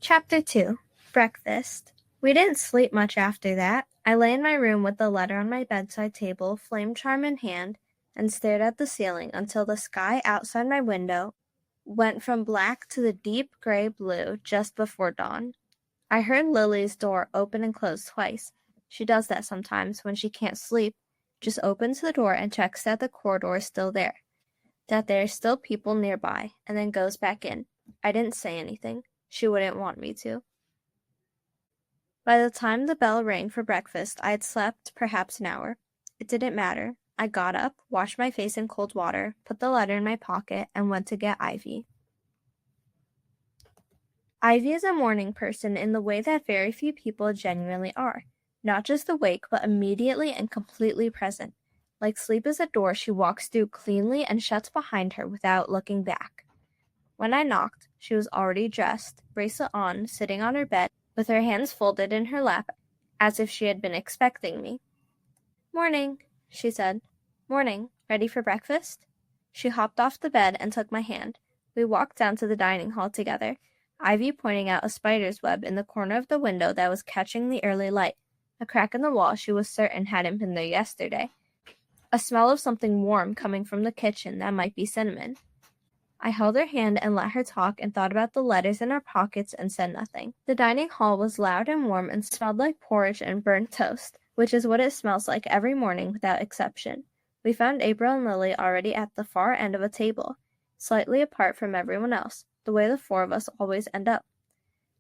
Chapter 2. Breakfast. We didn't sleep much after that. I lay in my room with the letter on my bedside table, flame charm in hand, and stared at the ceiling until the sky outside my window went from black to the deep gray blue just before dawn. I heard Lily's door open and close twice. She does that sometimes when she can't sleep, just opens the door and checks that the corridor is still there, that there are still people nearby, and then goes back in. I didn't say anything. She wouldn't want me to. By the time the bell rang for breakfast, I had slept perhaps an hour. It didn't matter. I got up, washed my face in cold water, put the letter in my pocket, and went to get Ivy. Ivy is a morning person in the way that very few people genuinely are. Not just awake, but immediately and completely present. Like sleep is a door she walks through cleanly and shuts behind her without looking back. When I knocked, she was already dressed, bracelet on, sitting on her bed, with her hands folded in her lap, as if she had been expecting me. "Morning," she said. "Morning. Ready for breakfast?" She hopped off the bed and took my hand. We walked down to the dining hall together, Ivy pointing out a spider's web in the corner of the window that was catching the early light, a crack in the wall she was certain hadn't been there yesterday, a smell of something warm coming from the kitchen that might be cinnamon. I held her hand and let her talk and thought about the letters in our pockets and said nothing. The dining hall was loud and warm and smelled like porridge and burnt toast, which is what it smells like every morning without exception. We found April and Lily already at the far end of a table, slightly apart from everyone else, the way the four of us always end up.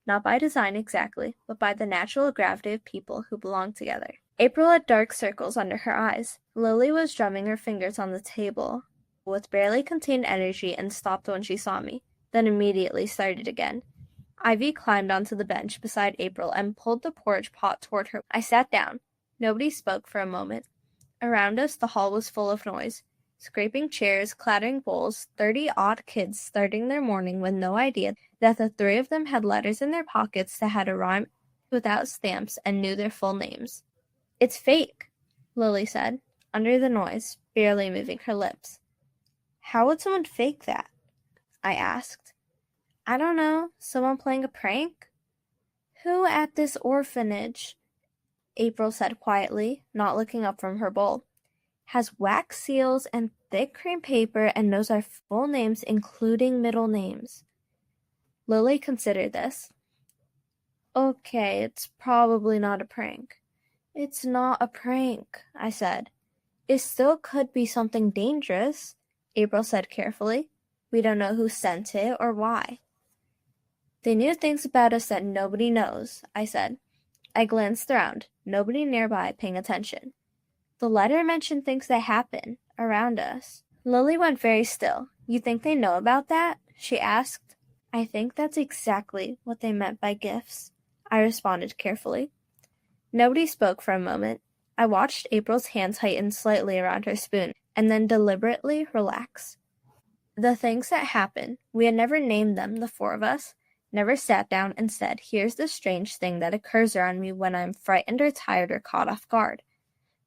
Not by design exactly, but by the natural gravity of people who belong together. April had dark circles under her eyes. Lily was drumming her fingers on the table with barely contained energy and stopped when she saw me, then immediately started again. Ivy climbed onto the bench beside April and pulled the porridge pot toward her. I sat down. Nobody spoke for a moment. Around us, the hall was full of noise. Scraping chairs, clattering bowls, 30-odd kids starting their morning with no idea that the three of them had letters in their pockets that had a rhyme without stamps and knew their full names. "It's fake," Lily said, under the noise, barely moving her lips. "How would someone fake that?" I asked. "I don't know. Someone playing a prank?" "Who at this orphanage," April said quietly, not looking up from her bowl, "has wax seals and thick cream paper and knows our full names, including middle names?" Lily considered this. "Okay, it's probably not a prank." "It's not a prank," I said. "It still could be something dangerous," April said carefully. "We don't know who sent it or why." "They knew things about us that nobody knows," I said. I glanced around, nobody nearby paying attention. "The letter mentioned things that happen around us." Lily went very still. "You think they know about that?" she asked. "I think that's exactly what they meant by gifts," I responded carefully. Nobody spoke for a moment. I watched April's hand tighten slightly around her spoon, and then deliberately relax. The things that happen, we had never named them, the four of us, never sat down and said, "Here's the strange thing that occurs around me when I'm frightened or tired or caught off guard."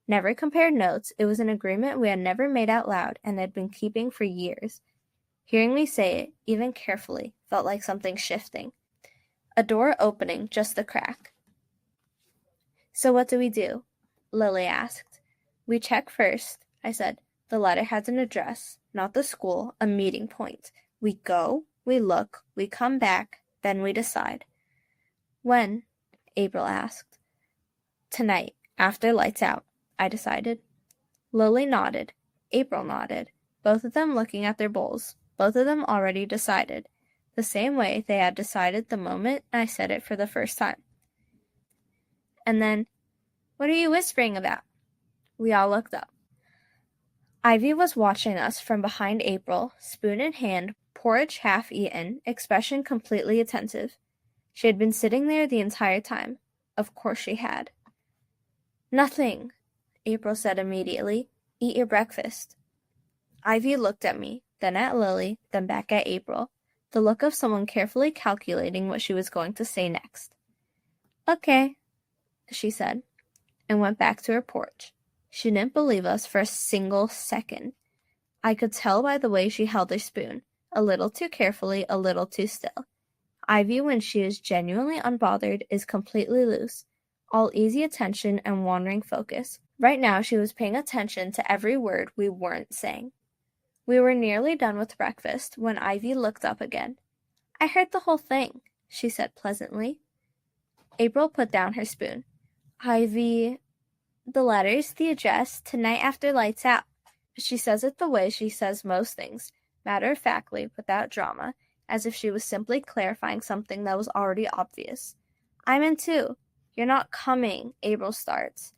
Never compared notes. It was an agreement we had never made out loud and had been keeping for years. Hearing me say it, even carefully, felt like something shifting. A door opening, just a crack. "So what do we do?" Lily asked. "We check first," I said. "The letter has an address, not the school, a meeting point. We go, we look, we come back, then we decide." "When?" April asked. "Tonight, after lights out," I decided. Lily nodded. April nodded, both of them looking at their bowls, both of them already decided, the same way they had decided the moment I said it for the first time. And then, "What are you whispering about?" We all looked up. Ivy was watching us from behind April, spoon in hand, porridge half eaten, expression completely attentive. She had been sitting there the entire time. Of course she had. "Nothing," April said immediately. "Eat your breakfast." Ivy looked at me, then at Lily, then back at April, the look of someone carefully calculating what she was going to say next. "Okay," she said, and went back to her porch. She didn't believe us for a single second. I could tell by the way she held her spoon, a little too carefully, a little too still. Ivy, when she is genuinely unbothered, is completely loose, all easy attention and wandering focus. Right now, she was paying attention to every word we weren't saying. We were nearly done with breakfast when Ivy looked up again. "I heard the whole thing," she said pleasantly. April put down her spoon. "Ivy, the letters, the address, tonight after lights out." She says it the way she says most things, matter-of-factly, without drama, as if she was simply clarifying something that was already obvious. "I'm in too." "You're not coming," April starts.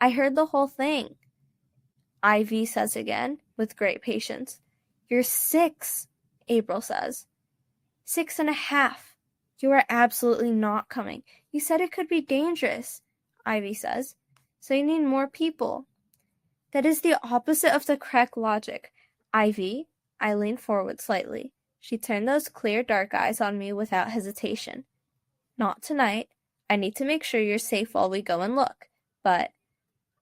"I heard the whole thing," Ivy says again, with great patience. "You're 6, April says. 6.5. "You are absolutely not coming. You said it could be dangerous," Ivy says. "So you need more people." "That is the opposite of the correct logic. Ivy," I leaned forward slightly. She turned those clear dark eyes on me without hesitation. "Not tonight. I need to make sure you're safe while we go and look. But,"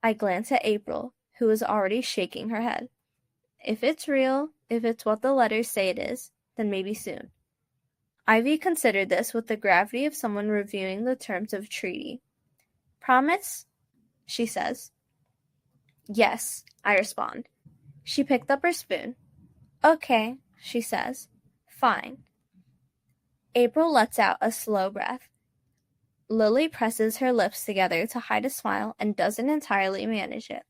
I glanced at April, who was already shaking her head. "If it's real, if it's what the letters say it is, then maybe soon." Ivy considered this with the gravity of someone reviewing the terms of treaty. "Promise?" she says. "Yes," I respond. She picked up her spoon. "Okay," she says. "Fine." April lets out a slow breath. Lily presses her lips together to hide a smile and doesn't entirely manage it.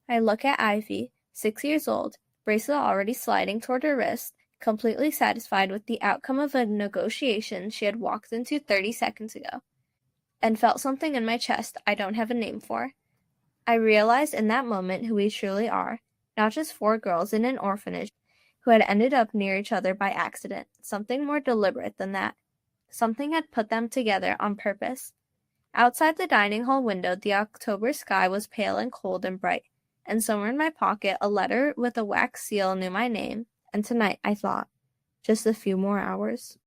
I look at Ivy, 6 years old, bracelet already sliding toward her wrist, completely satisfied with the outcome of a negotiation she had walked into 30 seconds ago, and felt something in my chest I don't have a name for. I realized in that moment who we truly are, not just 4 girls in an orphanage who had ended up near each other by accident, something more deliberate than that. Something had put them together on purpose. Outside the dining hall window, the October sky was pale and cold and bright, and somewhere in my pocket a letter with a wax seal knew my name, and tonight, I thought, just a few more hours.